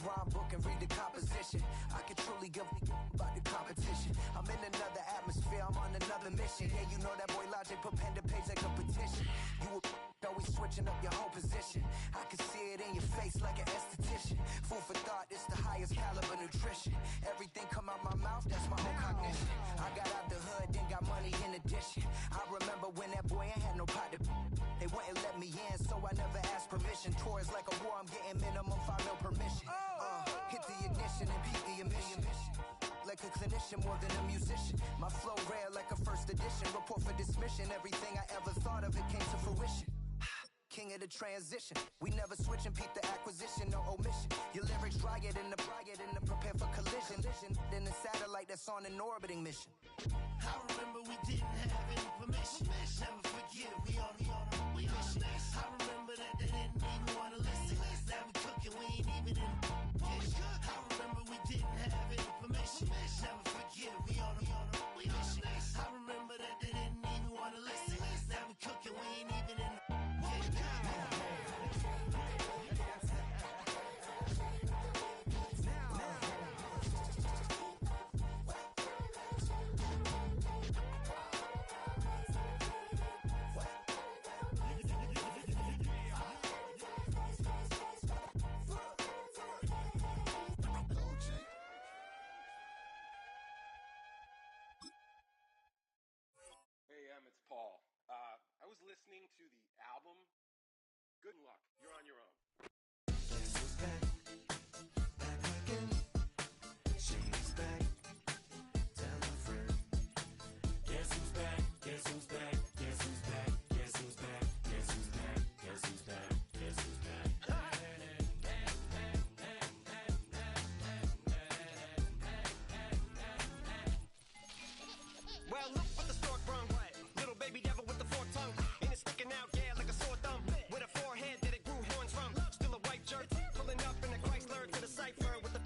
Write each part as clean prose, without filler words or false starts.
rhyme book and read the composition. I can truly give about the competition. I'm in another atmosphere, I'm on another mission. Yeah, you know that boy Logic put pen to page like a petition. You were always switching up your whole position. I can see it in your face like an esthetician. Food for thought, it's the highest caliber nutrition. Everything come out my mouth, that's my own cognition. I got out the hood, then got money in addition. I remember when that boy ain't had no pot to. They wouldn't let me in, so I never asked permission. Tours like a war, I'm getting minimum 5 mil permission. Hit the ignition and beat the emission. Like a clinician more than a musician. My flow rare like a first edition. Report for dismission. Everything I ever thought of, it came to fruition. King of the transition. We never switch and peep the acquisition, no omission. Your lyrics dry it in the prepare for collision. Then the satellite that's on an orbiting mission. I remember we didn't have any permission. Never forget we on a mission. I remember that they didn't even want to listen. Now we cooking, we ain't even in the kitchen. I remember we didn't have any permission. Never forget we on a mission. I remember that they didn't even want to listen. Now we cooking, we ain't even in the kitchen. Hey, it's Paul. I was listening to the album. Good luck. You're on your own. Guess who's back? Back again. She's back. Tell a friend. Guess who's back? Guess who's back? Guess who's back? Guess who's back? Guess who's back? Guess who's back? Guess who's back? Well, look what the stork brung. Little baby devil with the forked tongue. And it's sticking out, yeah, like a sore thumb. With a forehead that it grew horns from. Still a white shirt, pulling up in a Chrysler to the cipher with the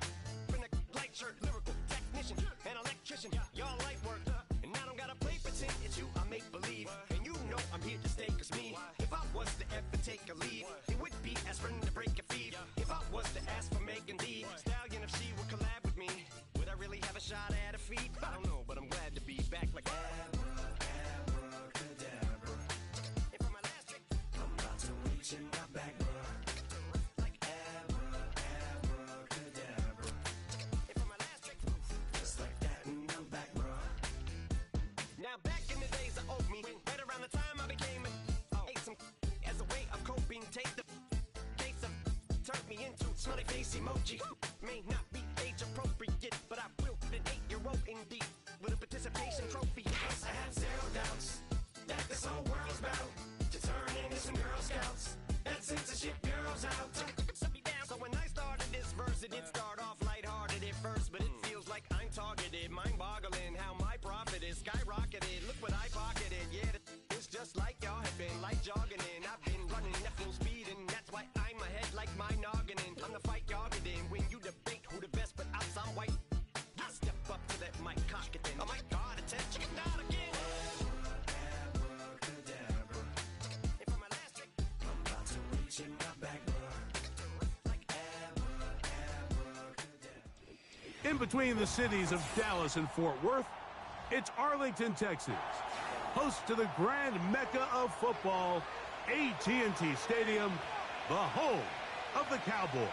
in a light shirt. Lyrical technician, an electrician, y'all light work. And I don't gotta play pretend, it's you I make believe. And you know I'm here to stay, cause me, if I was to ever take a leave, it would be as friend to break a feed. If I was to ask for Megan D Stallion, if she would collab with me, would I really have a shot at a feat? I don't know, but I'm glad to be back like abracadabra. And for my last trick, I'm about to reach in my back, bruh. Like abracadabra. And for my last trick, just like that, and I'm back, bruh. Now back in the days of old me, right around the time I became ate some as a way of coping. Take the case of turned me into smiley face emoji. May not be age appropriate, but I will an 8-year-old indeed with a participation trophy. Yes, I have zero doubts that this whole world's about to turn into some Girl Scouts. That censorship girls out. Shut me down. So when I started this verse, it did start off lighthearted at first, but it feels like I'm targeted. Mind-boggling how my profit is skyrocketed. Look what I pocketed. Yeah, it's just like y'all have been like jogging in. I've been running at full speed, and that's why I'm ahead like my noggin. I'm the fight y'all get in when you debate who the best, but I'm some white. I step up to that mic, cock it then. Oh my God, attention, not again. Abracadabra. And for my last trick, I'm about to reach in my back, bruh. Like abracadabra. In between the cities of Dallas and Fort Worth, it's Arlington, Texas, host to the grand mecca of football, AT&T Stadium, the home of the Cowboys.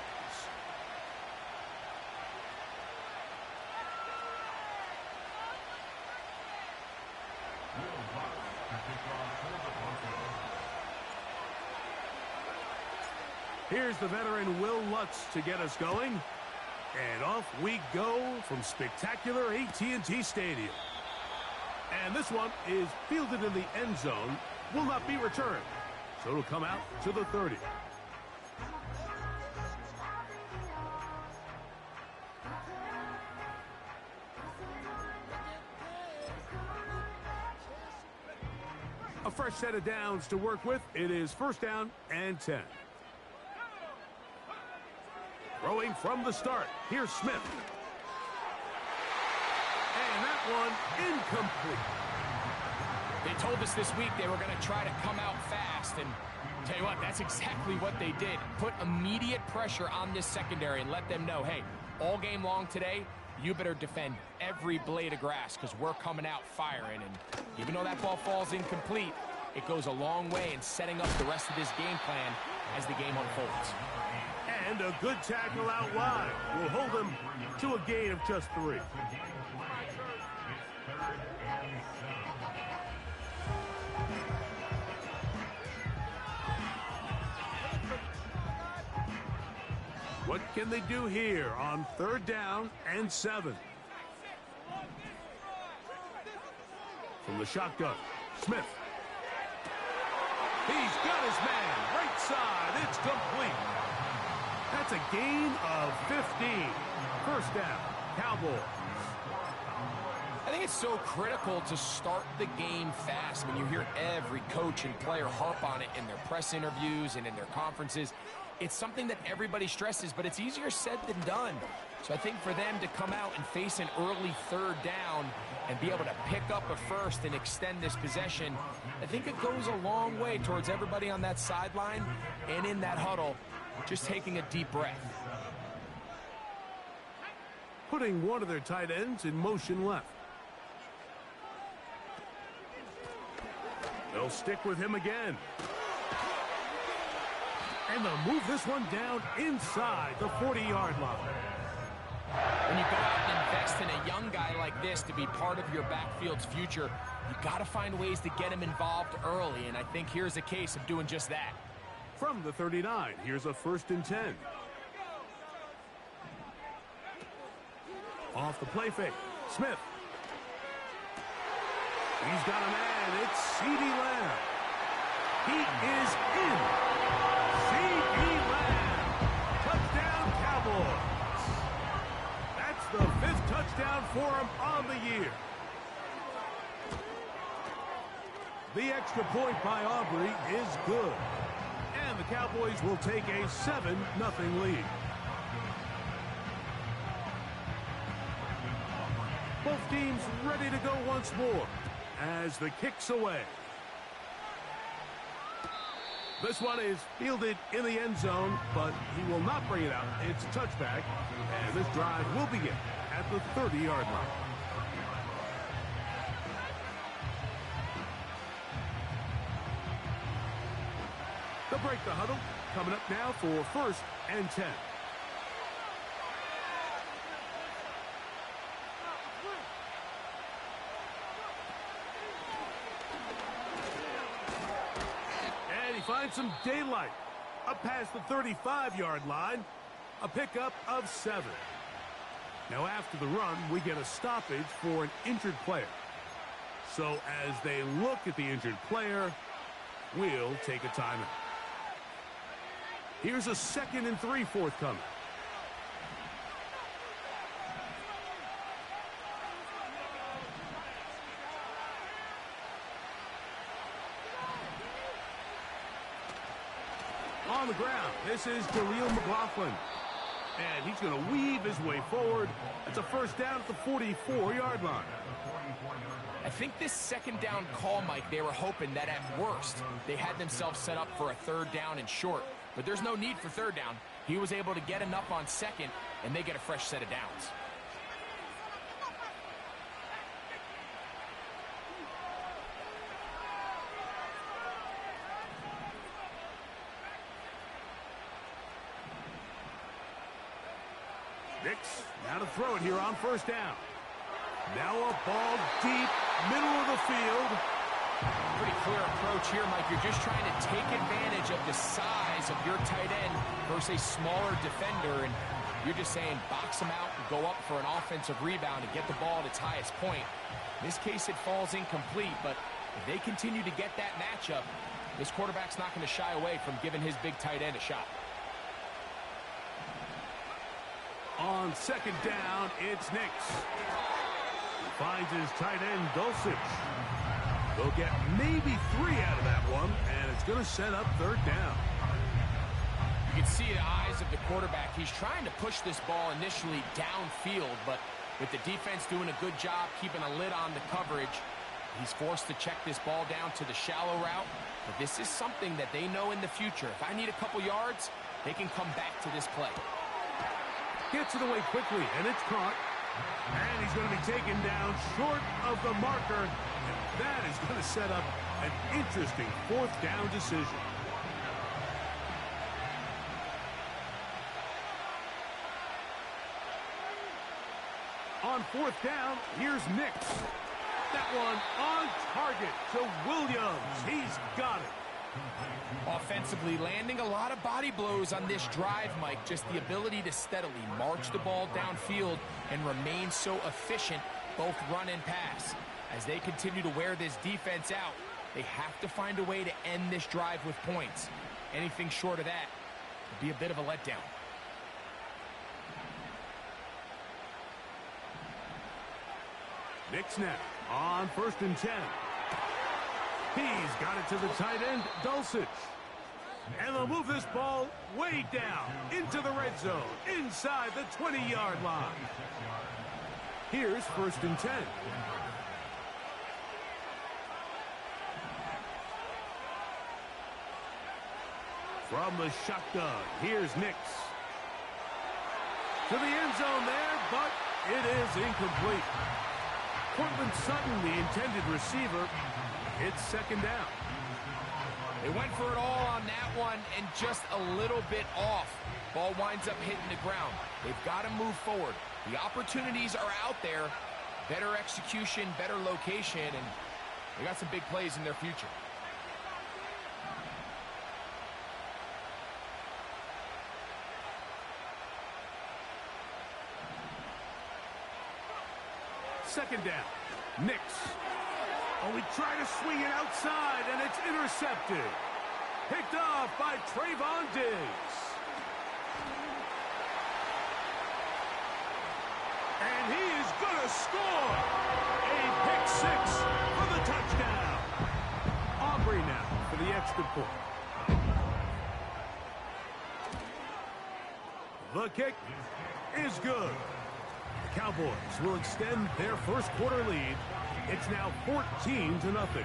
Here's the veteran Will Lutz to get us going. And off we go from spectacular AT&T Stadium. And this one is fielded in the end zone, will not be returned. So it'll come out to the 30. A fresh set of downs to work with. It is first down and 10. Throwing from the start. Here's Smith. And that one incomplete. They told us this week they were going to try to come out fast, and Tell you what, that's exactly what they did. Put immediate pressure on this secondary and let them know, hey, all game long today, you better defend every blade of grass because we're coming out firing. And even though that ball falls incomplete, it goes a long way in setting up the rest of this game plan as the game unfolds. And a good tackle out wide will hold them to a gain of just 3. What can they do here on 3rd down and 7? From the shotgun, Smith. He's got his man, right side, it's complete. That's a gain of 15. 1st down, Cowboys. I think it's so critical to start the game fast. I mean, you hear every coach and player harp on it in their press interviews and in their conferences. It's something that everybody stresses, but it's easier said than done. So I think for them to come out and face an early 3rd down and be able to pick up a first and extend this possession, I think it goes a long way towards everybody on that sideline and in that huddle just taking a deep breath. Putting one of their tight ends in motion left. They'll stick with him again. And they'll move this one down inside the 40-yard line. When you go out and invest in a young guy like this to be part of your backfield's future, you got to find ways to get him involved early, and I think here's a case of doing just that. From the 39, here's a 1st and 10. Off the play fake, Smith. He's got a man, it's C.D. Lamb. He is in. C.D. Lamb. Touchdown, Cowboys. That's the 5th touchdown for him on the year. The extra point by Aubrey is good. And the Cowboys will take a 7-0 lead. Both teams ready to go once more as the kick's away. This one is fielded in the end zone, but he will not bring it out. It's a touchback, and this drive will begin at the 30-yard line. They'll break the huddle. Coming up now for 1st and 10. Find some daylight up past the 35-yard line, a pickup of 7. Now after the run, we get a stoppage for an injured player. So as they look at the injured player, we'll take a timeout. Here's a 2nd and 3 forthcoming. On the ground, this is Darrell McLaughlin. And he's going to weave his way forward. It's a 1st down at the 44-yard line. I think this 2nd down call, Mike, they were hoping that at worst they had themselves set up for a 3rd down and short. But there's no need for 3rd down. He was able to get enough on 2nd, and they get a fresh set of downs. Nix, now to throw it here on 1st down. Now a ball deep, middle of the field. Pretty clear approach here, Mike. You're just trying to take advantage of the size of your tight end versus a smaller defender, and you're just saying box him out and go up for an offensive rebound and get the ball at its highest point. In this case, it falls incomplete, but if they continue to get that matchup, this quarterback's not going to shy away from giving his big tight end a shot. On 2nd down, it's Nix. Finds his tight end, Dulcich. They'll get maybe 3 out of that one, and it's going to set up 3rd down. You can see the eyes of the quarterback. He's trying to push this ball initially downfield, but with the defense doing a good job keeping a lid on the coverage, he's forced to check this ball down to the shallow route. But this is something that they know in the future. If I need a couple yards, they can come back to this play. Gets it away quickly, and it's caught. And he's going to be taken down short of the marker. And that is going to set up an interesting fourth down decision. On fourth down, here's Nix. That one on target to Williams. He's got it. Offensively, landing a lot of body blows on this drive, Mike. Just the ability to steadily march the ball downfield and remain so efficient, both run and pass. As they continue to wear this defense out, they have to find a way to end this drive with points. Anything short of that would be a bit of a letdown. Nix now on 1st and 10. He's got it to the tight end, Dulcich. And they'll move this ball way down into the red zone, inside the 20-yard line. Here's 1st and 10. From the shotgun, here's Nix. To the end zone there, but it is incomplete. Cortland Sutton, the intended receiver, it's 2nd down. They went for it all on that one and just a little bit off. Ball winds up hitting the ground. They've got to move forward. The opportunities are out there. Better execution, better location, and they got some big plays in their future. Second down. Nix. Oh, he tried to swing it outside, and it's intercepted. Picked off by Trayvon Diggs. And he is going to score. A pick six for the touchdown. Aubrey now for the extra point. The kick is good. The Cowboys will extend their first quarter lead. It's now 14-0.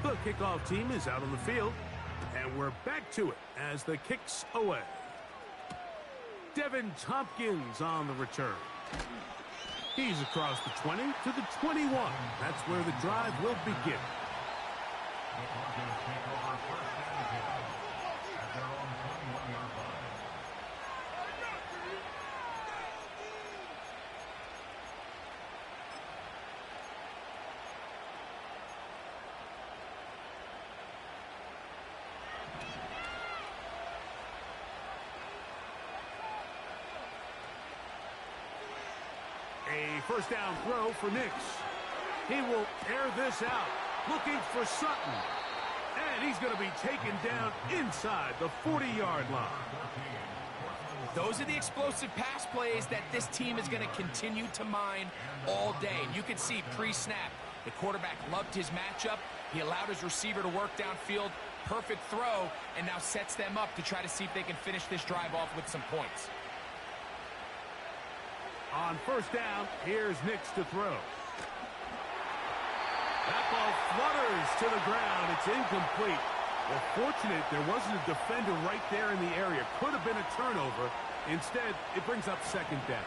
The kickoff team is out on the field, and we're back to it as the kick's away. Devin Tompkins on the return. He's across the 20 to the 21. That's where the drive will begin. A first down throw for Nix. He will air this out, looking for Sutton. And he's going to be taken down inside the 40-yard line. Those are the explosive pass plays that this team is going to continue to mine all day. And you can see pre-snap, the quarterback loved his matchup. He allowed his receiver to work downfield. Perfect throw, and now sets them up to try to see if they can finish this drive off with some points. On first down, here's Nix to throw. That ball flutters to the ground. It's incomplete. Well, fortunate there wasn't a defender right there in the area. Could have been a turnover. Instead, it brings up second down.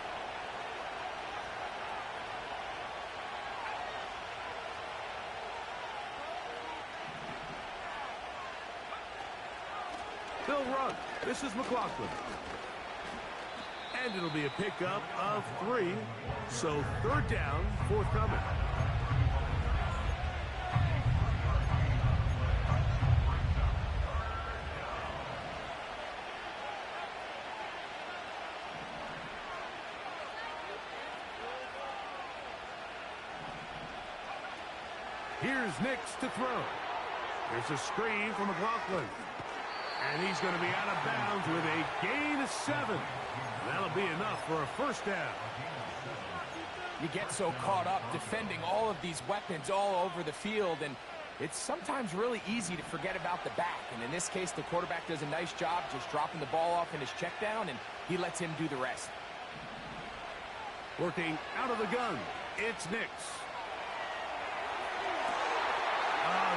They'll run. This is McLaughlin. And it'll be a pickup of 3. So third down, forthcoming. Here's Nix to throw. There's a screen from McLaughlin. And he's going to be out of bounds with a gain of 7. That'll be enough for a first down. You get so caught up defending all of these weapons all over the field, and it's sometimes really easy to forget about the back. And in this case, the quarterback does a nice job just dropping the ball off in his check down, and he lets him do the rest. Working out of the gun, it's Nix.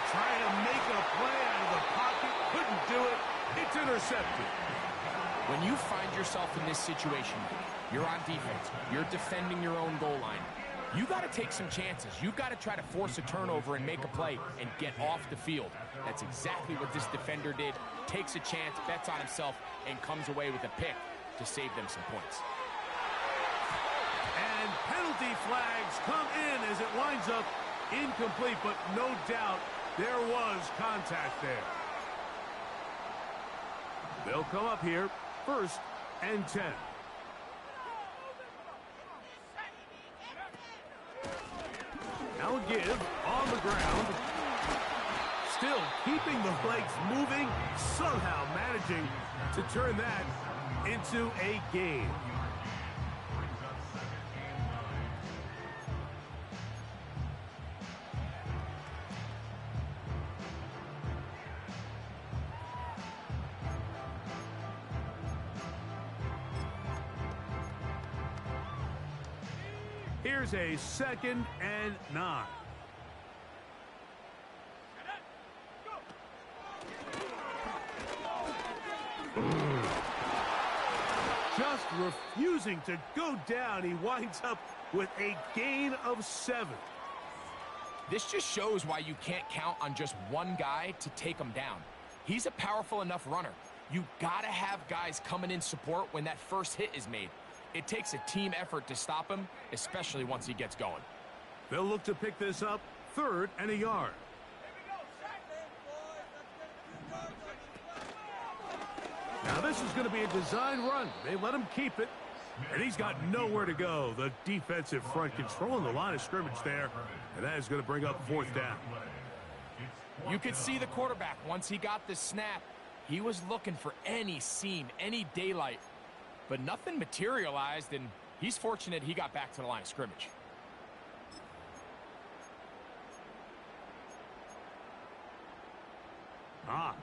Trying to make a play out of the pocket, couldn't do it. It's intercepted. When you find yourself in this situation, you're on defense, you're defending your own goal line, you got to take some chances. You got to try to force a turnover and make a play and get off the field. That's exactly what this defender did. Takes a chance, bets on himself, and comes away with a pick to save them some points. And penalty flags come in as it winds up incomplete, but no doubt there was contact there. They'll come up here, 1st and 10. Now a give on the ground. Still keeping the legs moving, somehow managing to turn that into a gain. Here's a 2nd and 9. Just refusing to go down. He winds up with a gain of 7. This just shows why you can't count on just one guy to take him down. He's a powerful enough runner. You gotta have guys coming in support when that first hit is made. It takes a team effort to stop him, especially once he gets going. They'll look to pick this up, 3rd and a yard. Now this is going to be a design run. They let him keep it, and he's got nowhere to go. The defensive front controlling the line of scrimmage there, and that is going to bring up 4th down. You could see the quarterback, once he got the snap, he was looking for any seam, any daylight. But nothing materialized, and he's fortunate he got back to the line of scrimmage.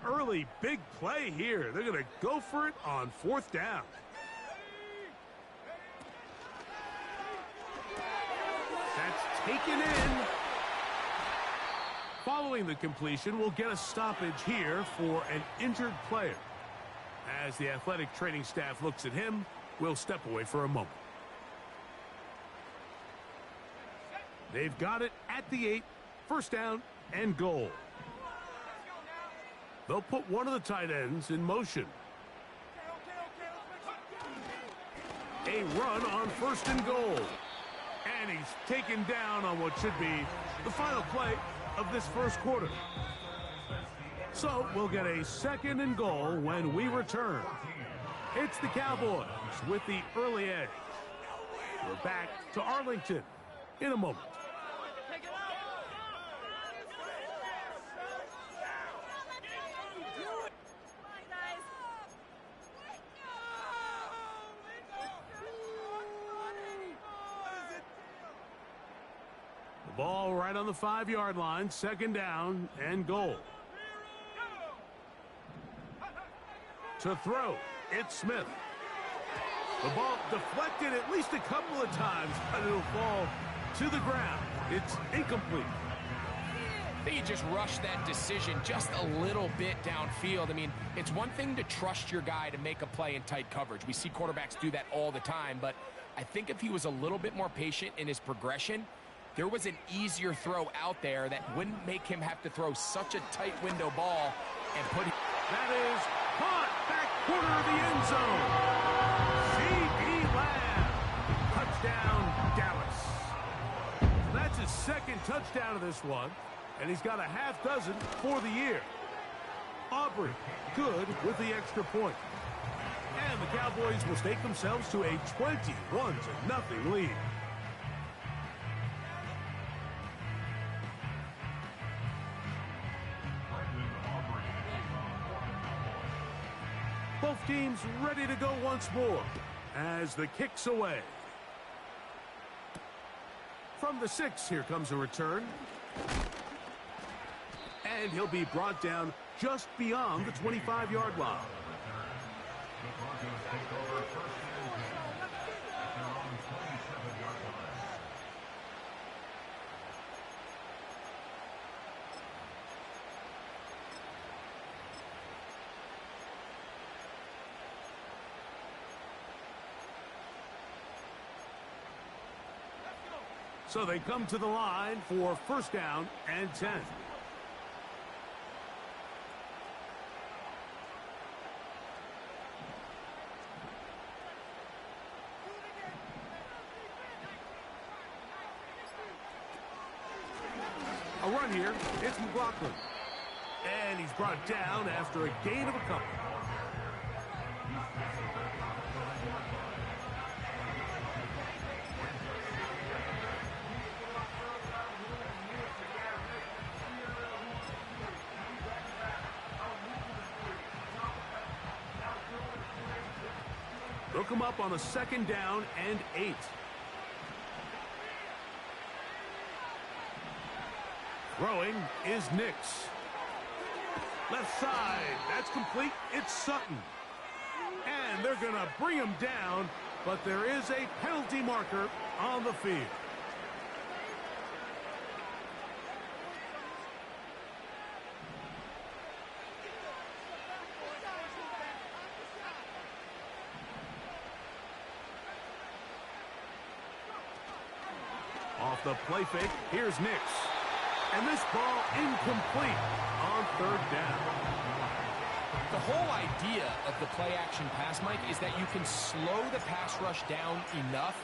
Early big play here. They're going to go for it on 4th down. That's taken in. Following the completion, we'll get a stoppage here for an injured player. As the athletic training staff looks at him, we'll step away for a moment. They've got it at the 8, 1st down and goal. They'll put one of the tight ends in motion. A run on 1st and goal. And he's taken down on what should be the final play of this first quarter. So we'll get a 2nd and goal when we return. It's the Cowboys with the early edge. We're back to Arlington in a moment. The ball right on the 5-yard line, 2nd down and goal. To throw, it's Smith. The ball deflected at least a couple of times, but it'll fall to the ground. It's incomplete. I think he just rushed that decision just a little bit downfield. I mean, it's one thing to trust your guy to make a play in tight coverage. We see quarterbacks do that all the time, but I think if he was a little bit more patient in his progression, there was an easier throw out there that wouldn't make him have to throw such a tight window ball and put him. That is caught back corner of the end zone. C.D. Lamb. Touchdown, Dallas. So that's his 2nd touchdown of this one, and he's got a half dozen for the year. Aubrey, good with the extra point. And the Cowboys will stake themselves to a 21-0 lead. Both teams ready to go once more as the kick's away. From the 6, here comes a return. And he'll be brought down just beyond the 25-yard line. So they come to the line for first down and 10. A run here. It's McLaughlin. And he's brought down after a gain of a couple. They'll come up on a second down and 8. Throwing is Nix. Left side, that's complete. It's Sutton. And they're going to bring him down, but there is a penalty marker on the field. Off the play fake, here's Nix. And this ball incomplete on third down. The whole idea of the play-action pass, Mike, is that you can slow the pass rush down enough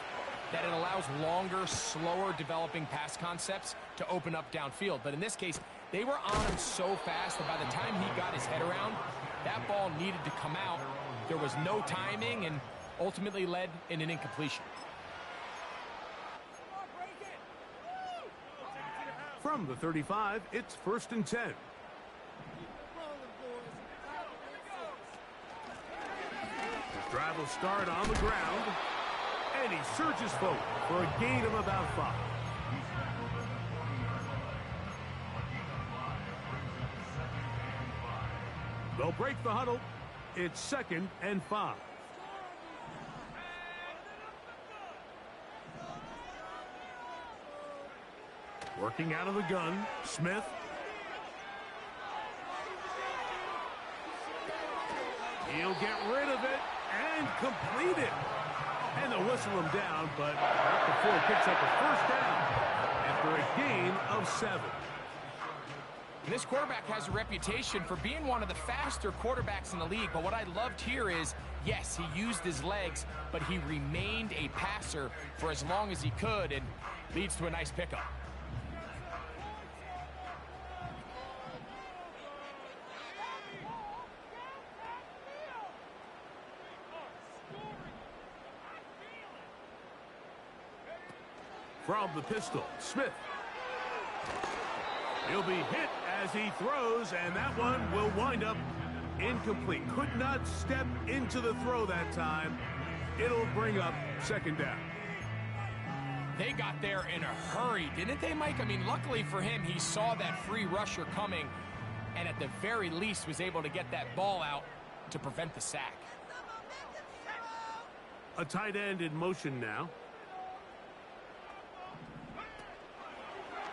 that it allows longer, slower developing pass concepts to open up downfield. But in this case, they were on him so fast that by the time he got his head around, that ball needed to come out. There was no timing and ultimately led in an incompletion. From the 35, it's first and 10. His drive will start on the ground, and he surges forward for a gain of about 5. They'll break the huddle. It's second and 5. Working out of the gun, Smith. He'll get rid of it and complete it. And they'll whistle him down, but not before he picks up a first down after a gain of 7. And this quarterback has a reputation for being one of the faster quarterbacks in the league, but what I loved here is, yes, he used his legs, but he remained a passer for as long as he could, and leads to a nice pickup. From the pistol, Smith. He'll be hit as he throws, and that one will wind up incomplete. Could not step into the throw that time. It'll bring up second down. They got there in a hurry, didn't they, Mike? I mean, luckily for him, he saw that free rusher coming, and at the very least was able to get that ball out to prevent the sack. A tight end in motion now.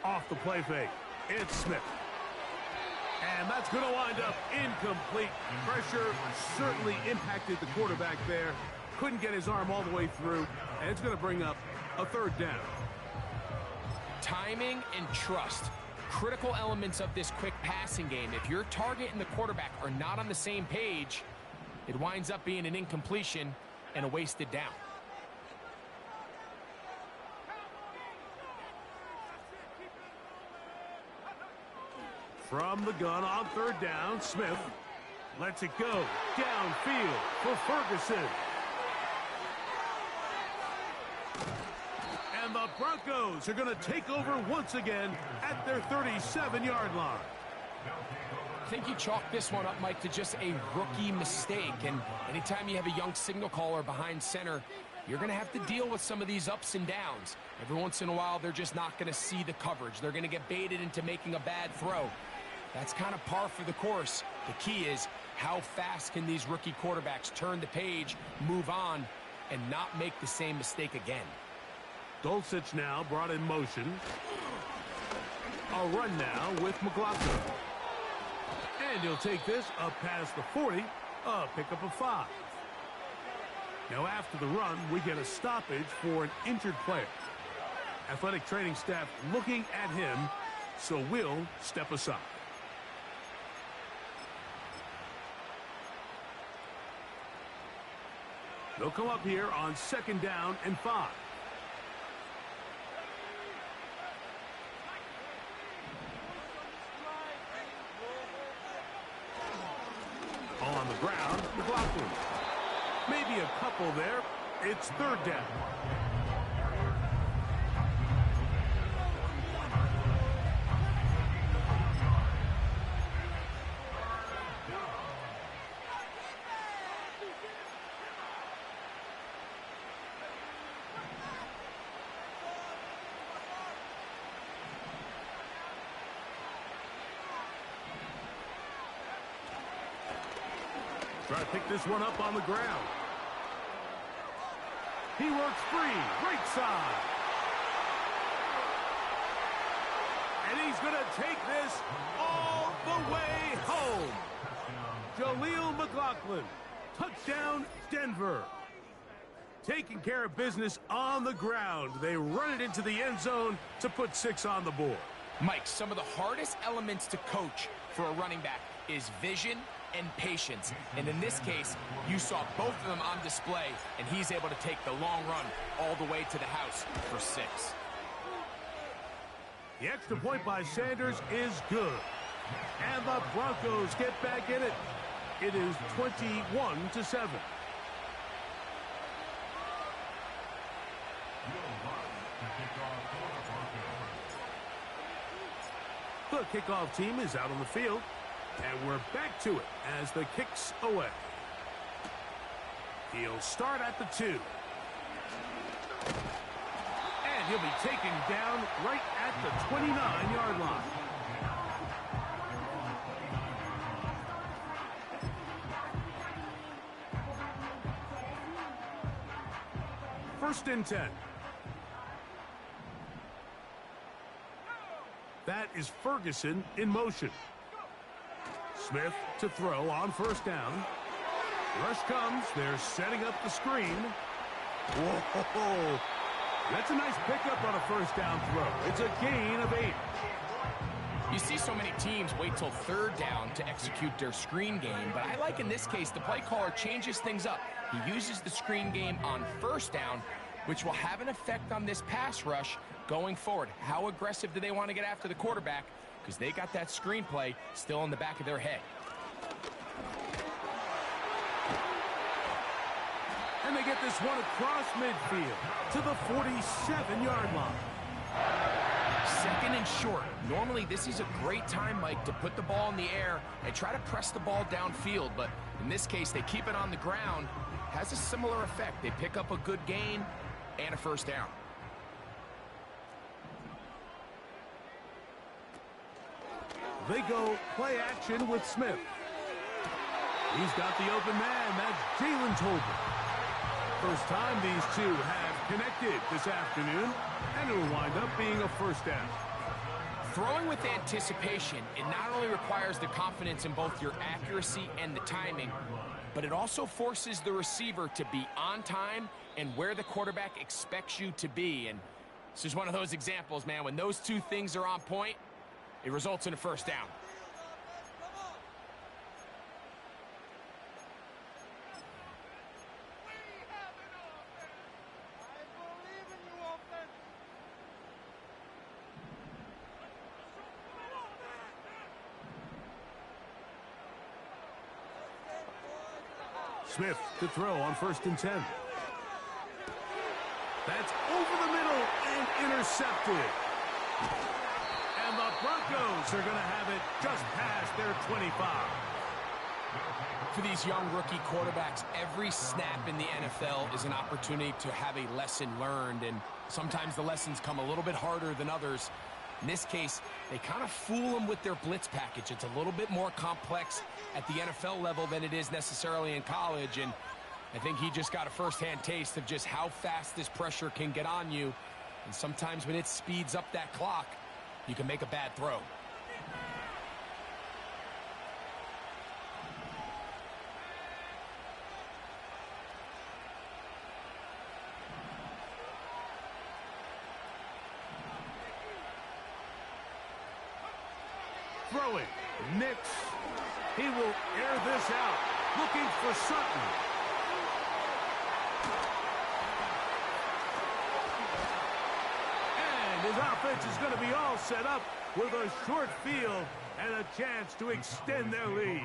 Off the play fake, it's Smith. And that's going to wind up incomplete. Pressure certainly impacted the quarterback there. Couldn't get his arm all the way through, and it's going to bring up a third down. Timing and trust, critical elements of this quick passing game. If your target and the quarterback are not on the same page, it winds up being an incompletion and a wasted down. From the gun on third down, Smith lets it go downfield for Ferguson. And the Broncos are going to take over once again at their 37-yard line. I think you chalk this one up, Mike, to just a rookie mistake. And anytime you have a young signal caller behind center, you're going to have to deal with some of these ups and downs. Every once in a while, they're just not going to see the coverage. They're going to get baited into making a bad throw. That's kind of par for the course. The key is, how fast can these rookie quarterbacks turn the page, move on, and not make the same mistake again? Dulcich now brought in motion. A run now with McLaughlin. And he'll take this up past the 40, a pickup of 5. Now after the run, we get a stoppage for an injured player. Athletic training staff looking at him, so we'll step aside. They'll come up here on 2nd down and 5. On the ground, McLaughlin. Maybe a couple there. It's 3rd down. Try to pick this one up on the ground. He works free, right side. And he's going to take this all the way home. Jaleel McLaughlin, touchdown Denver. Taking care of business on the ground. They run it into the end zone to put 6 on the board. Mike, some of the hardest elements to coach for a running back is vision and patience. And in this case, you saw both of them on display, and he's able to take the long run all the way to the house for 6. The extra point by Sanders is good. And the Broncos get back in it. It is 21-7. The kickoff team is out on the field. And we're back to it as the kick's away. He'll start at the 2. And he'll be taken down right at the 29-yard line. First and 10. That is Ferguson in motion. Smith to throw on 1st down. Rush comes. They're setting up the screen. Whoa. That's a nice pickup on a 1st down throw. It's a gain of 8. You see so many teams wait till 3rd down to execute their screen game, but I like in this case the play caller changes things up. He uses the screen game on 1st down, which will have an effect on this pass rush going forward. How aggressive do they want to get after the quarterback? Because they got that screenplay still in the back of their head. And they get this one across midfield to the 47-yard line. 2nd and short. Normally, this is a great time, Mike, to put the ball in the air and try to press the ball downfield. But in this case, they keep it on the ground. Has a similar effect. They pick up a good gain and a 1st down. They go play action with Smith. He's got the open man. That's Jalen Tolbert. First time these two have connected this afternoon, and it will wind up being a 1st down. Throwing with anticipation, it not only requires the confidence in both your accuracy and the timing, but it also forces the receiver to be on time and where the quarterback expects you to be. And this is one of those examples, man. When those two things are on point, it results in a 1st down. Smith to throw on 1st and 10. That's over the middle and intercepted. And the Broncos are going to have it just past their 25. For these young rookie quarterbacks, every snap in the NFL is an opportunity to have a lesson learned, and sometimes the lessons come a little bit harder than others. In this case, they kind of fool them with their blitz package. It's a little bit more complex at the NFL level than it is necessarily in college, and I think he just got a first-hand taste of just how fast this pressure can get on you, and sometimes when it speeds up that clock, you can make a bad throw. Throwing, Nix. He will air this out, looking for Sutton. And his offense is going to be all set up with a short field and a chance to extend their lead.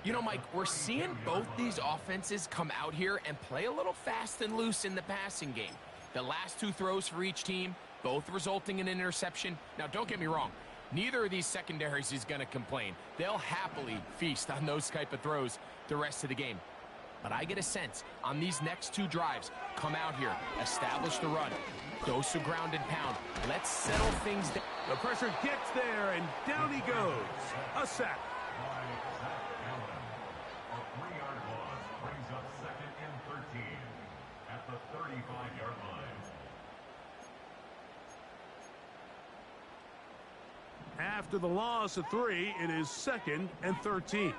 You know, Mike, we're seeing both these offenses come out here and play a little fast and loose in the passing game. The last two throws for each team, both resulting in an interception. Now, don't get me wrong. Neither of these secondaries is going to complain. They'll happily feast on those type of throws the rest of the game. But I get a sense on these next two drives, come out here, establish the run, dose of ground and pound. Let's settle things down. The pressure gets there, and down he goes. A sack. A 3-yard loss brings up 2nd and 13 at the 35-yard line. After the loss of 3, it is 2nd and 13.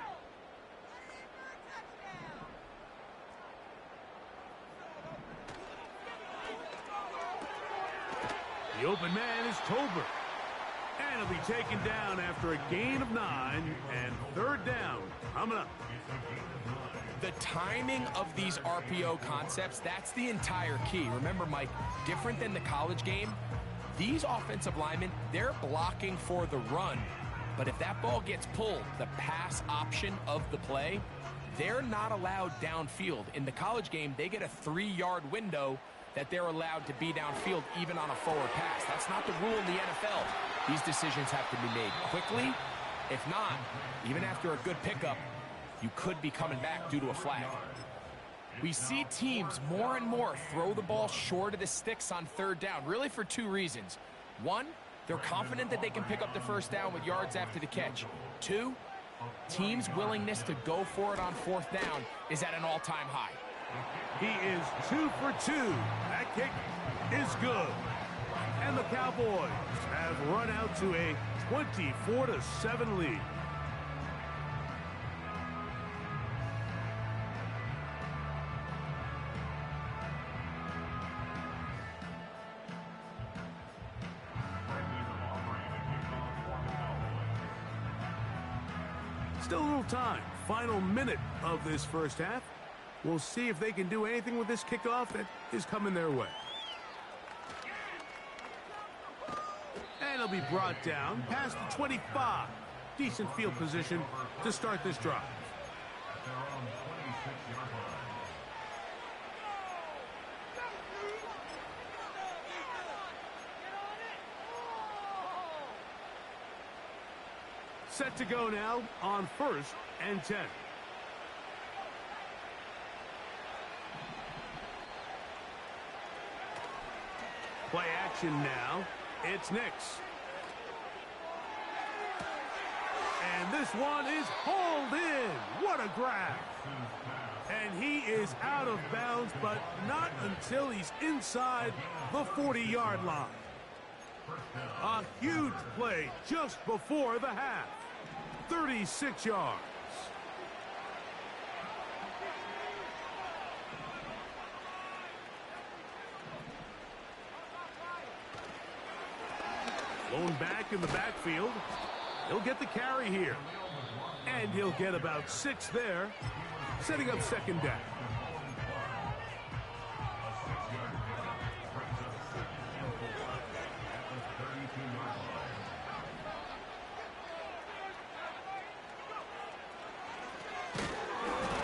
The open man is Tolbert. And he'll be taken down after a gain of 9, and 3rd down coming up. The timing of these RPO concepts, that's the entire key. Remember, Mike, different than the college game, these offensive linemen, they're blocking for the run. But if that ball gets pulled, the pass option of the play, they're not allowed downfield. In the college game, they get a 3-yard window that they're allowed to be downfield even on a forward pass. That's not the rule in the NFL. These decisions have to be made quickly. If not, even after a good pickup, you could be coming back due to a flag. We see teams more and more throw the ball short of the sticks on 3rd down, really for 2 reasons. 1, they're confident that they can pick up the 1st down with yards after the catch. 2, teams' willingness to go for it on 4th down is at an all-time high. He is 2 for 2. That kick is good. And the Cowboys have run out to a 24-7 lead. Still a little time. Final minute of this first half. We'll see if they can do anything with this kickoff that is coming their way. And it'll be brought down past the 25. Decent field position to start this drive. At their own 26-yard line. Set to go now on 1st and 10. Play action now. It's Nix. And this one is hauled in. What a grab. And he is out of bounds, but not until he's inside the 40-yard line. A huge play just before the half. 36 yards. Blown back in the backfield. He'll get the carry here. And he'll get about 6 there, setting up 2nd down.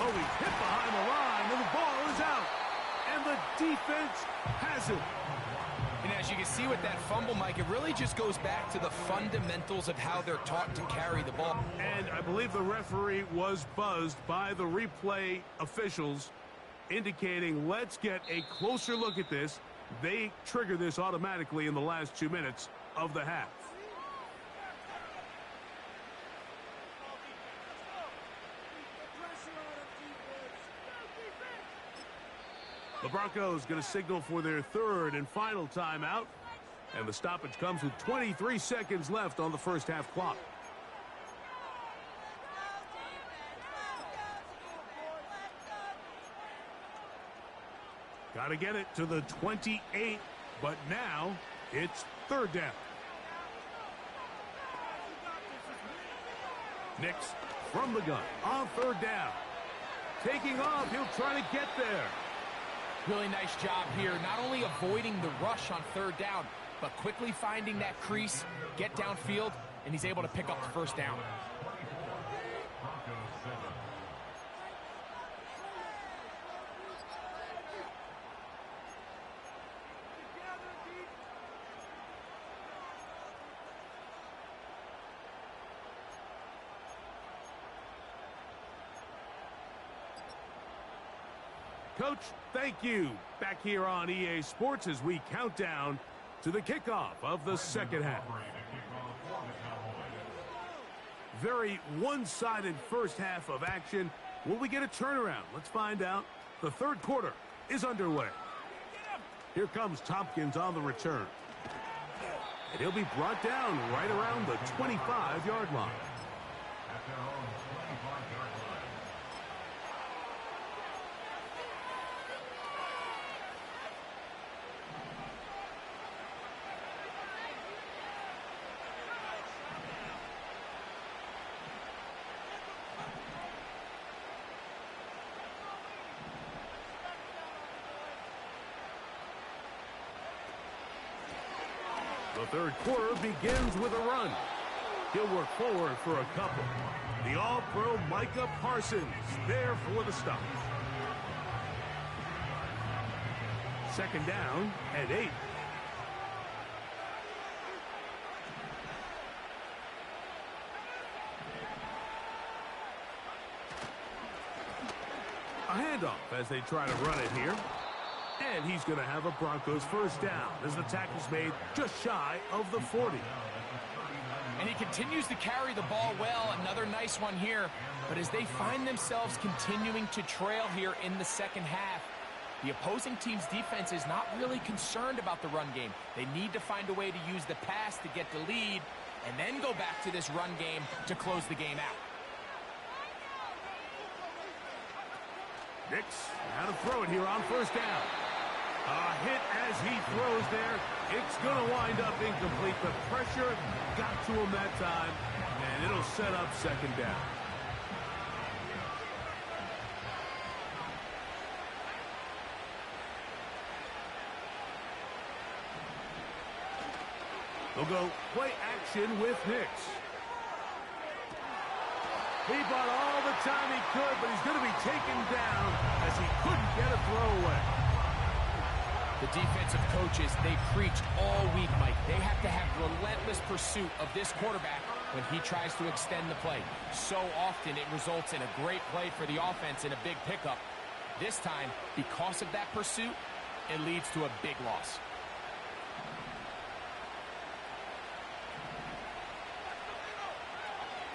Oh, he's hit behind the line, and the ball is out. And the defense has it. And as you can see with that fumble, Mike, it really just goes back to the fundamentals of how they're taught to carry the ball. And I believe the referee was buzzed by the replay officials, indicating let's get a closer look at this. They trigger this automatically in the last 2 minutes of the half. The Broncos going to signal for their third and final timeout. And the stoppage comes with 23 seconds left on the first half clock. Got to get it to the 28, but now it's third down. Nix from the gun on third down. Taking off, he'll try to get there. Really nice job here, not only avoiding the rush on third down, but quickly finding that crease, get downfield, and he's able to pick up the first down. Coach, thank you. Back here on EA Sports as we count down to the kickoff of the second half. Very one-sided first half of action. Will we get a turnaround? Let's find out. The third quarter is underway. Here comes Tompkins on the return. And he'll be brought down right around the 25-yard line. The third quarter begins with a run. He'll work forward for a couple. The All-Pro Micah Parsons there for the stop. Second down and 8. A handoff as they try to run it here. And he's going to have a Broncos first down as the tackle's made just shy of the 40. And he continues to carry the ball well. Another nice one here. But as they find themselves continuing to trail here in the second half, the opposing team's defense is not really concerned about the run game. They need to find a way to use the pass to get the lead and then go back to this run game to close the game out. Nix, now to throw it here on first down. A hit as he throws there. It's going to wind up incomplete. The pressure got to him that time, and it'll set up second down. They'll go play action with Nix. He bought all the time he could, but he's going to be taken down as he couldn't get a throwaway. The defensive coaches, they preached all week, Mike. They have to have relentless pursuit of this quarterback when he tries to extend the play. So often it results in a great play for the offense and a big pickup. This time, because of that pursuit, it leads to a big loss.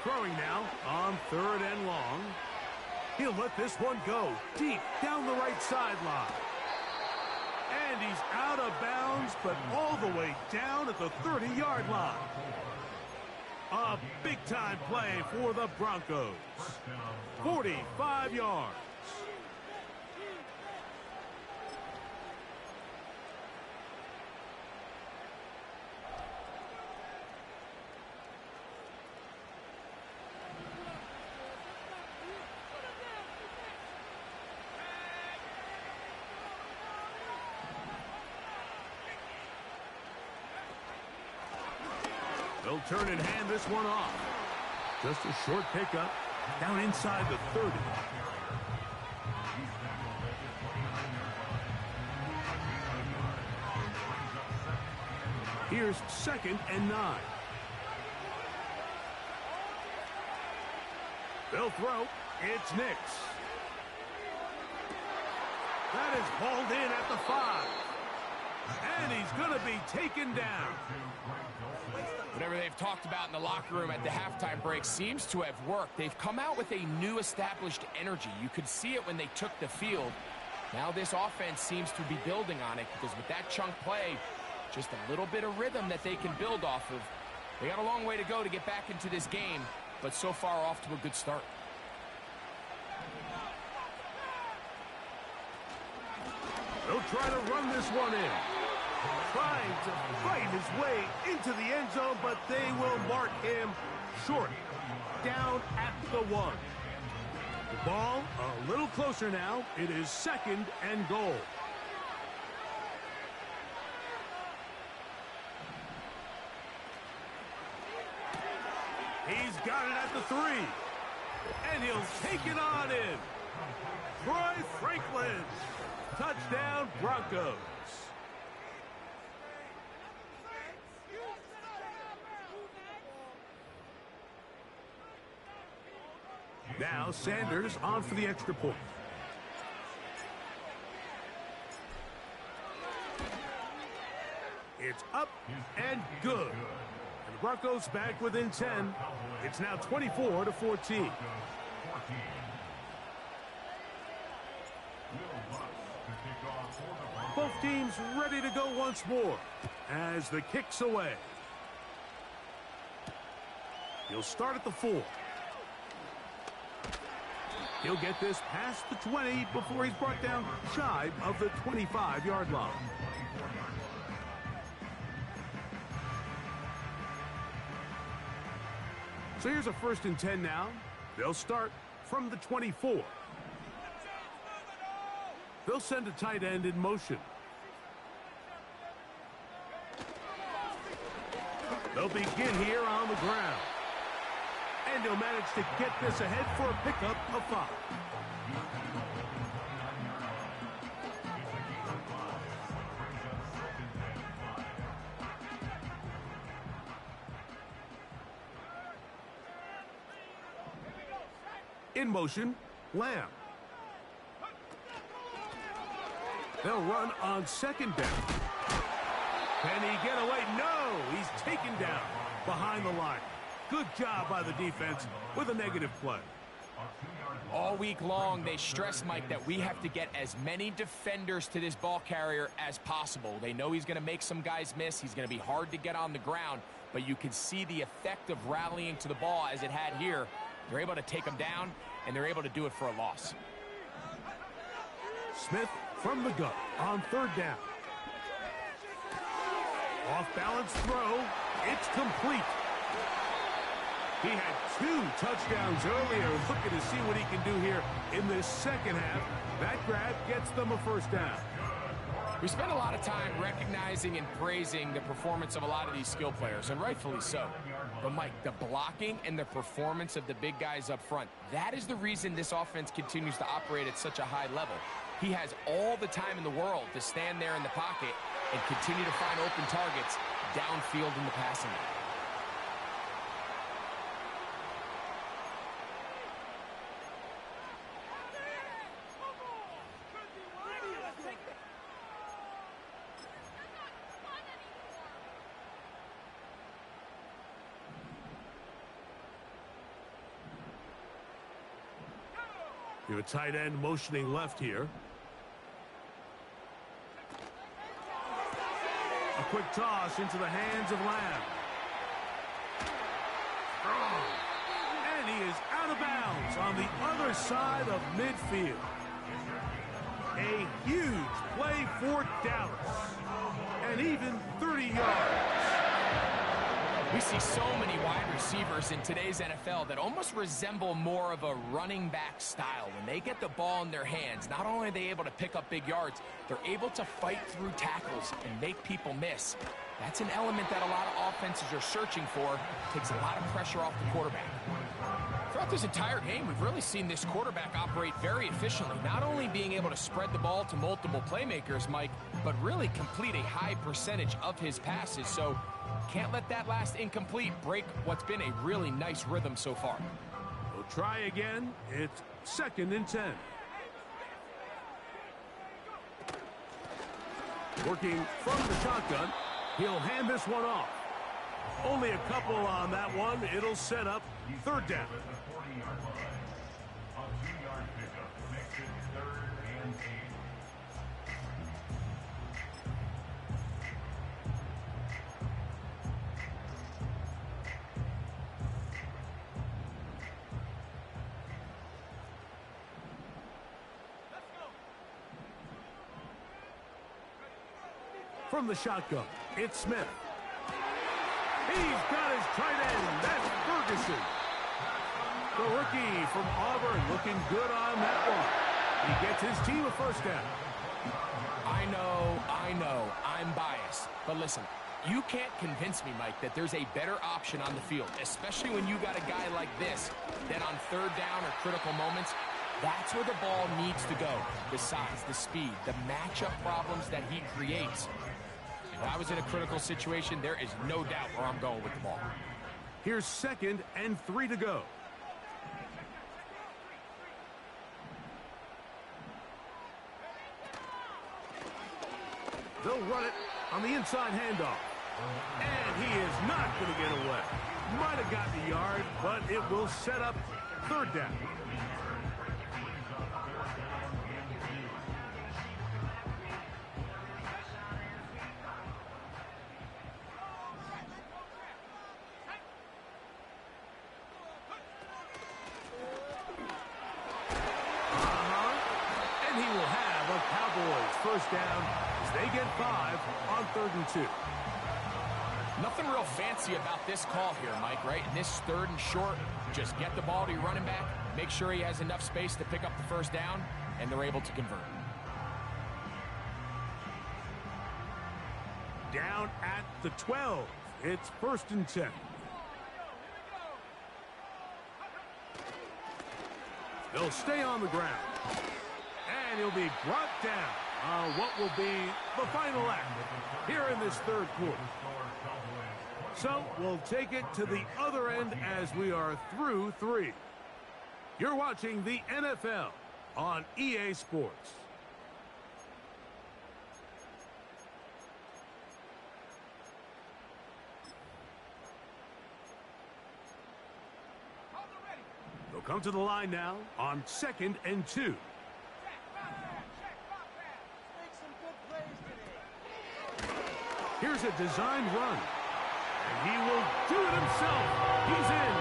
Throwing now on third and long. He'll let this one go deep down the right sideline. And he's out of bounds, but all the way down at the 30-yard line. A big-time play for the Broncos. 45 yards. They'll turn and hand this one off. Just a short pickup down inside the 30. Here's 2nd and 9. They'll throw. It's Nix. That is hauled in at the 5. And he's going to be taken down. Whatever they've talked about in the locker room at the halftime break seems to have worked. They've come out with a new established energy. You could see it when they took the field. Now this offense seems to be building on it because with that chunk play, just a little bit of rhythm that they can build off of. They got a long way to go to get back into this game, but so far off to a good start. They'll try to run this one in. Trying to fight his way into the end zone, but they will mark him short. Down at the 1. The ball a little closer now. It is 2nd and goal. He's got it at the 3. And he'll take it on in. Troy Franklin. Touchdown, Broncos. Now Sanders on for the extra point. It's up and good. And the Broncos back within 10. It's now 24-14. Both teams ready to go once more as the kick's away. He'll start at the 4. He'll get this past the 20 before he's brought down shy of the 25-yard line. So here's a 1st and 10 now. They'll start from the 24. They'll send a tight end in motion. They'll begin here on the ground. And he'll manage to get this ahead for a pickup of 5. In motion, Lamb. They'll run on 2nd down. Can he get away? No! He's taken down behind the line. Good job by the defense with a negative play. All week long, they stress, Mike, that we have to get as many defenders to this ball carrier as possible. They know he's going to make some guys miss. He's going to be hard to get on the ground, but you can see the effect of rallying to the ball as it had here. They're able to take him down, and they're able to do it for a loss. Smith from the gun on 3rd down. Off-balance throw. It's complete. He had 2 touchdowns earlier, looking to see what he can do here in this second half. That grab gets them a 1st down. We spend a lot of time recognizing and praising the performance of a lot of these skill players, and rightfully so. But, Mike, the blocking and the performance of the big guys up front, that is the reason this offense continues to operate at such a high level. He has all the time in the world to stand there in the pocket and continue to find open targets downfield in the passing game. You have a tight end motioning left here. A quick toss into the hands of Lamb. And he is out of bounds on the other side of midfield. A huge play for Dallas. And even 30 yards. We see so many wide receivers in today's NFL that almost resemble more of a running back style. When they get the ball in their hands, not only are they able to pick up big yards, they're able to fight through tackles and make people miss. That's an element that a lot of offenses are searching for. Takes a lot of pressure off the quarterback. Throw Throughout this entire game, we've really seen this quarterback operate very efficiently, not only being able to spread the ball to multiple playmakers, Mike, but really complete a high percentage of his passes. So can't let that last incomplete break what's been a really nice rhythm so far. We'll try again. It's 2nd and 10. Working from the shotgun, he'll hand this one off. Only a couple on that one. It'll set up 3rd down. A 2-yard pickup makes it 3rd and 8. From the shotgun, it's Smith. He's got his tight end. That's Ferguson. The rookie from Auburn looking good on that one. He gets his team a 1st down. I know, I'm biased. But listen, you can't convince me, Mike, that there's a better option on the field, especially when you got a guy like this, that on 3rd down or critical moments, that's where the ball needs to go. The size, the speed, the matchup problems that he creates. If I was in a critical situation, there is no doubt where I'm going with the ball. Here's 2nd and 3 to go. They'll run it on the inside handoff. And he is not going to get away. Might have gotten a yard, but it will set up 3rd down. And he will have a Cowboys 1st down as they get 5 on 3rd and 2. Nothing real fancy about this call here, Mike, right? In this 3rd and short, just get the ball to your running back, make sure he has enough space to pick up the 1st down, and they're able to convert. Down at the 12. It's 1st and 10. They'll stay on the ground. And he'll be brought down on what will be the final act here in this 3rd quarter. So we'll take it to the other end as we are through 3. You're watching the NFL on EA Sports. They'll come to the line now on 2nd and 2. Here's a designed run. And he will do it himself. He's in.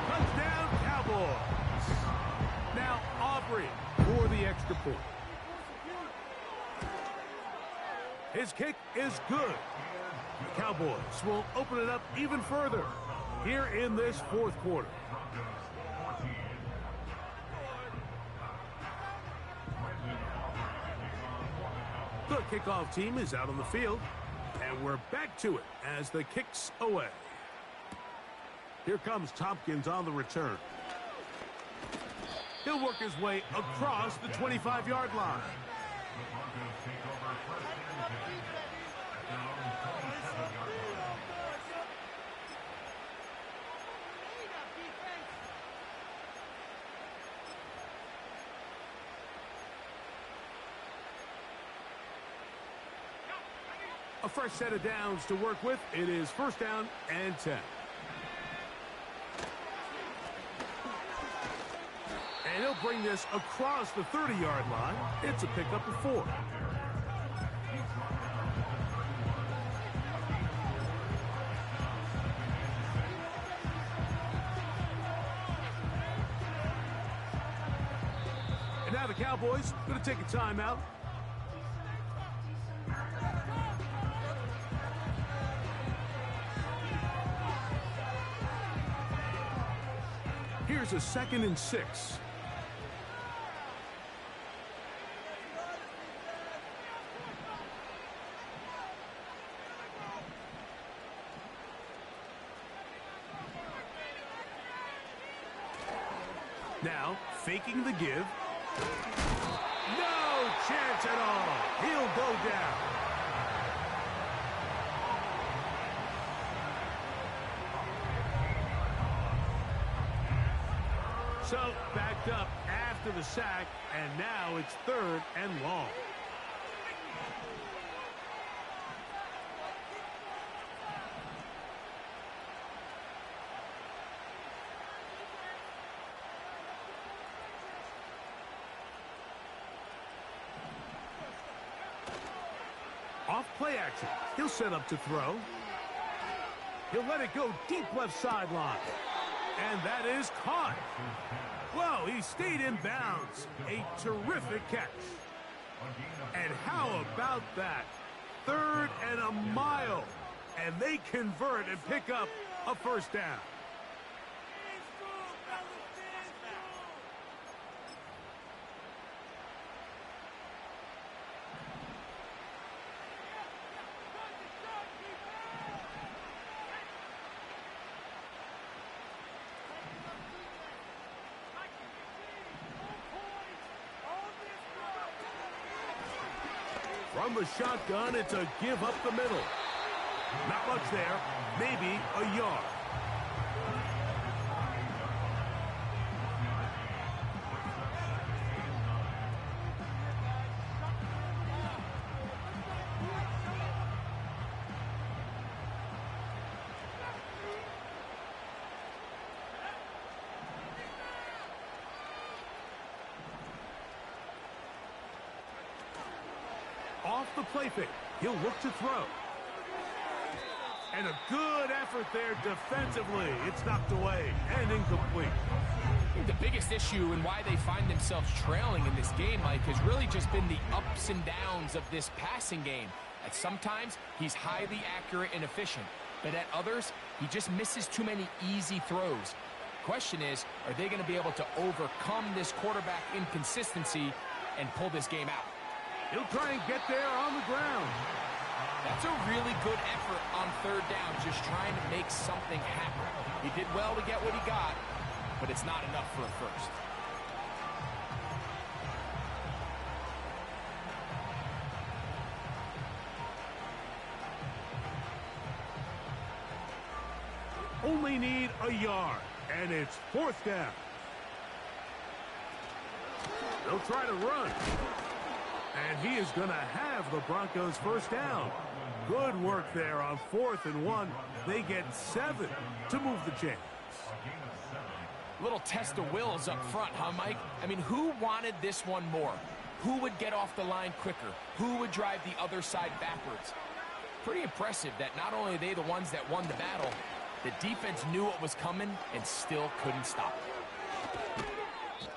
Touchdown, Cowboys. Now Aubrey for the extra point. His kick is good. The Cowboys will open it up even further here in this 4th quarter. The kickoff team is out on the field. And we're back to it as the kick's away. Here comes Tompkins on the return. He'll work his way across the 25-yard line. A fresh set of downs to work with. It is 1st down and 10. And he'll bring this across the 30-yard line. It's a pickup of 4. And now the Cowboys going to take a timeout. Here's a 2nd and 6. Now, faking the give. No chance at all. He'll go down. So, backed up after the sack, and now it's 3rd and long. Off play action. He'll set up to throw. He'll let it go deep left sideline. And that is caught. Well, he stayed in bounds. A terrific catch. And how about that? 3rd and a mile. And they convert and pick up a 1st down. From the shotgun, it's a give up the middle. Not much there, maybe a yard. Off the play fake, he'll look to throw. And a good effort there defensively. It's knocked away and incomplete. The biggest issue and why they find themselves trailing in this game, Mike, has really just been the ups and downs of this passing game. At sometimes, he's highly accurate and efficient, but at others, he just misses too many easy throws. Question is, are they going to be able to overcome this quarterback inconsistency and pull this game out? He'll try and get there on the ground. That's a really good effort on 3rd down, just trying to make something happen. He did well to get what he got, but it's not enough for a 1st. Only need a yard, and it's 4th down. They'll try to run. And he is going to have the Broncos' 1st down. Good work there on 4th and 1. They get 7 to move the chains. Little test of wills up front, huh, Mike? I mean, who wanted this one more? Who would get off the line quicker? Who would drive the other side backwards? Pretty impressive that not only are they the ones that won the battle, the defense knew what was coming and still couldn't stop it.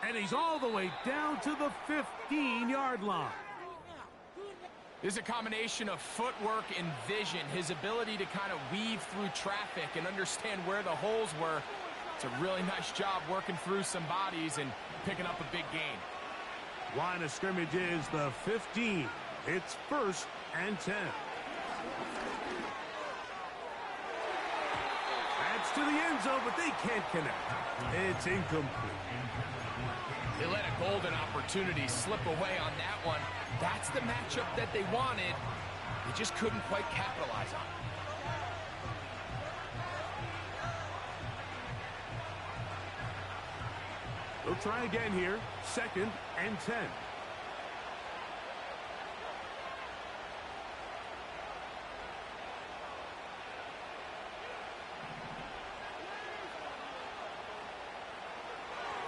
And he's all the way down to the 15-yard line. This is a combination of footwork and vision, his ability to kind of weave through traffic and understand where the holes were. It's a really nice job working through some bodies and picking up a big gain. Line of scrimmage is the 15. It's 1st and 10. That's to the end zone, but they can't connect. It's incomplete. They let a golden opportunity slip away on that one. That's the matchup that they wanted. They just couldn't quite capitalize on it. They'll try again here. 2nd and 10.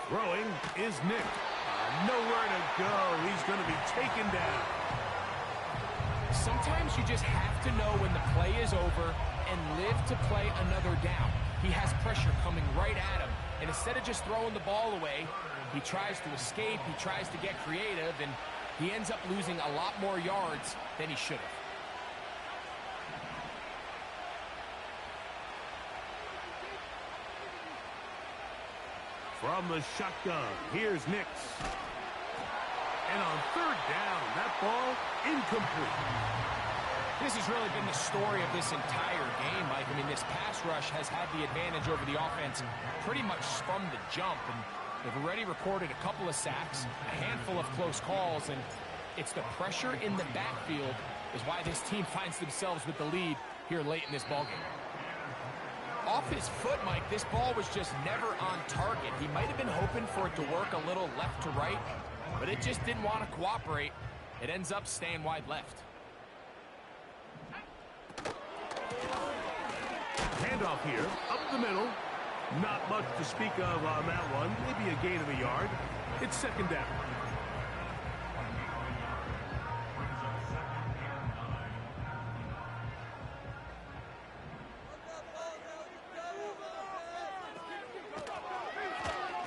Throwing is Nick. Nowhere to go. He's going to be taken down. Sometimes you just have to know when the play is over and live to play another down. He has pressure coming right at him, and instead of just throwing the ball away, he tries to escape, he tries to get creative, and he ends up losing a lot more yards than he should have. From the shotgun, here's Nix. And on 3rd down, that ball incomplete. This has really been the story of this entire game, Mike. I mean, this pass rush has had the advantage over the offense pretty much from the jump, and They've already recorded a couple of sacks, a handful of close calls, and it's the pressure in the backfield is why this team finds themselves with the lead here late in this ballgame. Off his foot, Mike, this ball was just never on target. He might have been hoping for it to work a little left to right, but it just didn't want to cooperate. It ends up staying wide left. Handoff here, up the middle. Not much to speak of on that one. Maybe a gain of a yard. It's second down.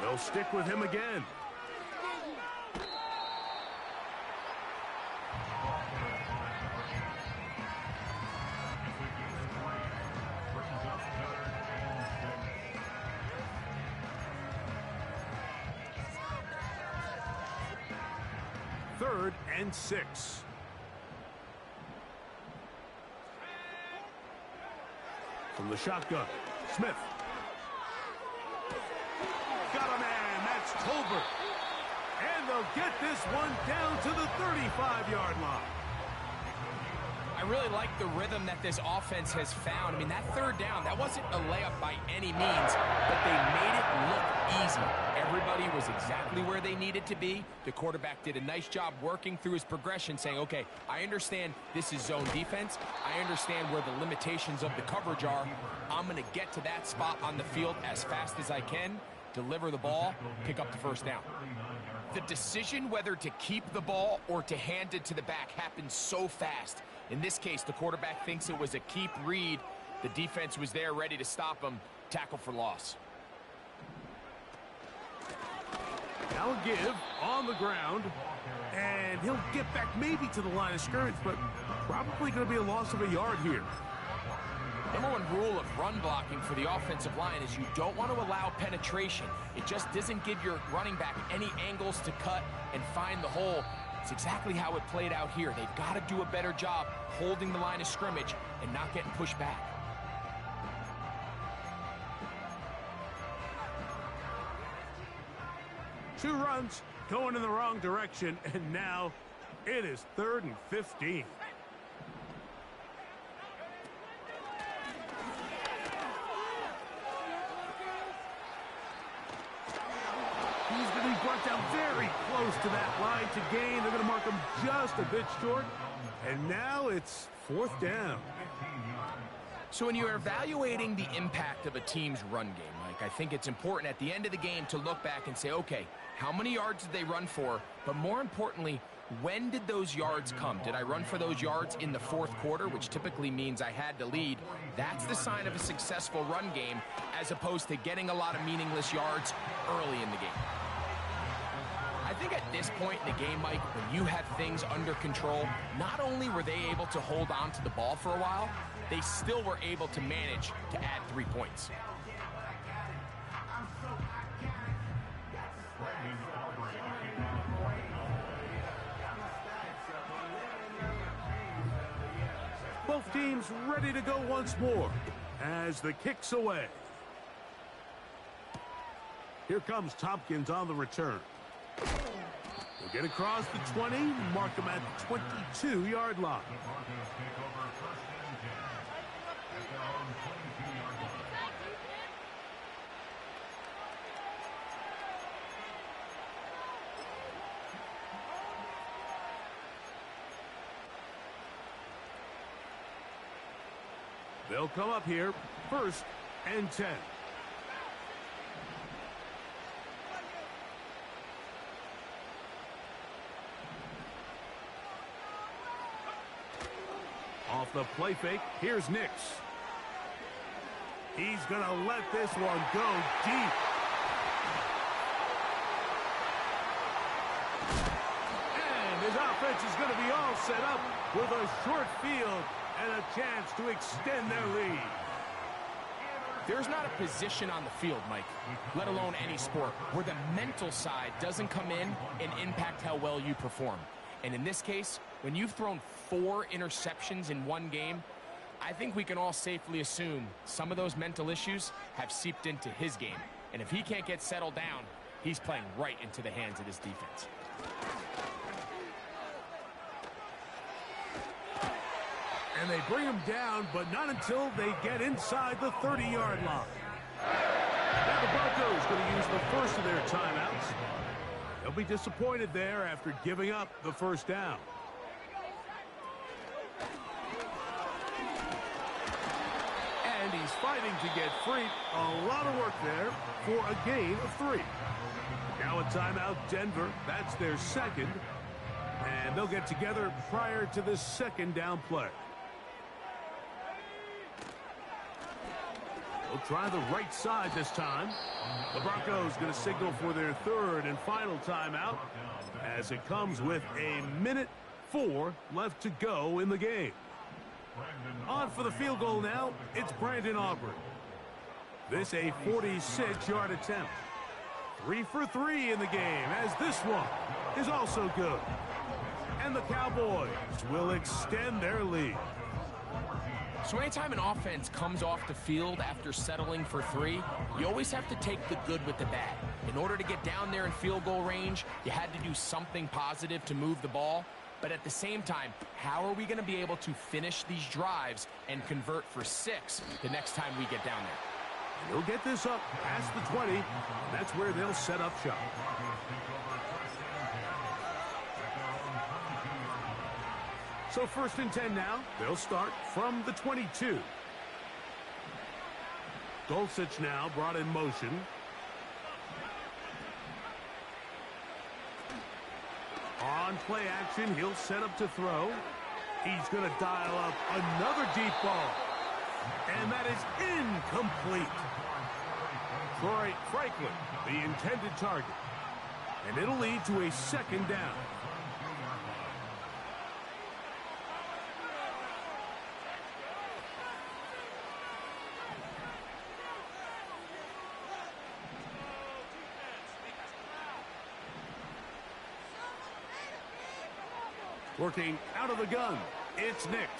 They'll stick with him again. Third and 6. From the shotgun, Smith. Got a man, that's Tolbert. And they'll get this one down to the 35-yard line. I really like the rhythm that this offense has found. I mean, that third down, that wasn't a layup by any means, but they made it look easy. Everybody was exactly where they needed to be. The quarterback did a nice job working through his progression, saying, okay, I understand this is zone defense. I understand where the limitations of the coverage are. I'm going to get to that spot on the field as fast as I can, deliver the ball, pick up the first down. The decision whether to keep the ball or to hand it to the back happens so fast. In this case, the quarterback thinks it was a keep read. The defense was there ready to stop him. Tackle for loss. Now a give on the ground, and he'll get back maybe to the line of scrimmage, but probably going to be a loss of a yard here. Number one rule of run blocking for the offensive line is you don't want to allow penetration. It just doesn't give your running back any angles to cut and find the hole. It's exactly how it played out here. They've got to do a better job holding the line of scrimmage and not getting pushed back. Two runs going in the wrong direction, and now it is 3rd and 15. He's going to be brought down very close to that line to gain. They're going to mark him just a bit short. And now it's 4th down. So when you're evaluating the impact of a team's run game, Mike, I think it's important at the end of the game to look back and say, okay, how many yards did they run for? But more importantly, when did those yards come? Did I run for those yards in the 4th quarter, which typically means I had to lead? That's the sign of a successful run game, as opposed to getting a lot of meaningless yards early in the game. I think at this point in the game, Mike, when you have things under control, not only were they able to hold on to the ball for a while, they still were able to manage to add 3 points. Both teams ready to go once more as the kick's away. Here comes Tompkins on the return. We'll get across the 20, mark him at the 22-yard line. They'll come up here, 1st and 10. Off the play fake, here's Nix. He's going to let this one go deep. And his offense is going to be all set up with a short field and a chance to extend their lead. There's not a position on the field, Mike, let alone any sport, where the mental side doesn't come in and impact how well you perform. And in this case, when you've thrown 4 interceptions in one game, I think we can all safely assume some of those mental issues have seeped into his game. And if he can't get settled down, he's playing right into the hands of this defense. And they bring him down, but not until they get inside the 30-yard line. Now the Broncos going to use the first of their timeouts. They'll be disappointed there after giving up the first down. And he's fighting to get free. A lot of work there for a gain of 3. Now a timeout, Denver. That's their second. And they'll get together prior to the second down play. They'll try the right side this time. The Broncos going to signal for their third and final timeout as it comes with 1:04 left to go in the game. On for the field goal now, it's Brandon Aubrey. This a 46-yard attempt. 3 for 3 in the game, as this one is also good. And the Cowboys will extend their lead. So anytime an offense comes off the field after settling for 3, you always have to take the good with the bad. In order to get down there in field goal range, you had to do something positive to move the ball. But at the same time, how are we going to be able to finish these drives and convert for 6 the next time we get down there? They'll get this up past the 20, and that's where they'll set up shop. So 1st and 10 now. They'll start from the 22. Dulcich now brought in motion. On play action, he'll set up to throw. He's going to dial up another deep ball. And that is incomplete. Troy Franklin, the intended target. And it'll lead to a second down. Working out of the gun, it's Nix.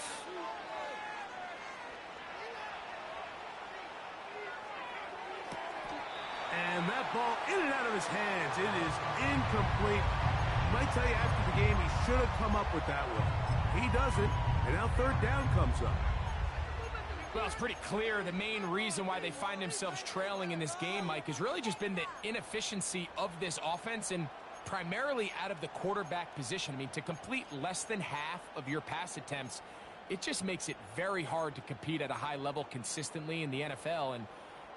And that ball in and out of his hands. It is incomplete. I might tell you after the game he should have come up with that one. He doesn't, and now 3rd down comes up. Well, it's pretty clear the main reason why they find themselves trailing in this game, Mike, has really just been the inefficiency of this offense and primarily out of the quarterback position. I mean, to complete less than half of your pass attempts, it just makes it very hard to compete at a high level consistently in the NFL. And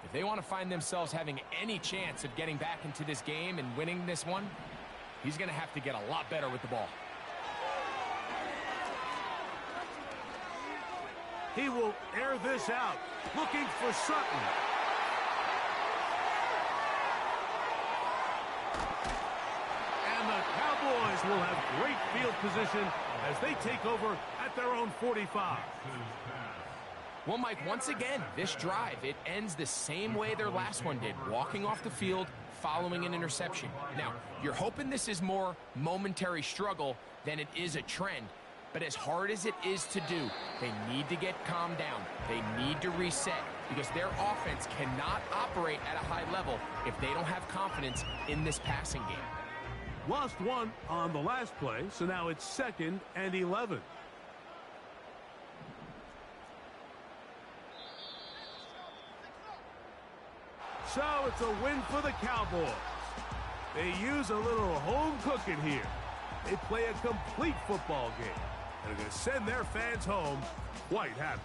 if they want to find themselves having any chance of getting back into this game and winning this one, he's going to have to get a lot better with the ball. He will air this out, looking for Sutton. And the Cowboys will have great field position as they take over at their own 45. Well, Mike, once again, this drive, it ends the same way their last one did, walking off the field following an interception. Now, you're hoping this is more momentary struggle than it is a trend. But as hard as it is to do, they need to get calmed down. They need to reset because their offense cannot operate at a high level if they don't have confidence in this passing game. Lost one on the last play, so now it's 2nd and 11. So it's a win for the Cowboys. They use a little home cooking here. They play a complete football game and are going to send their fans home quite happy.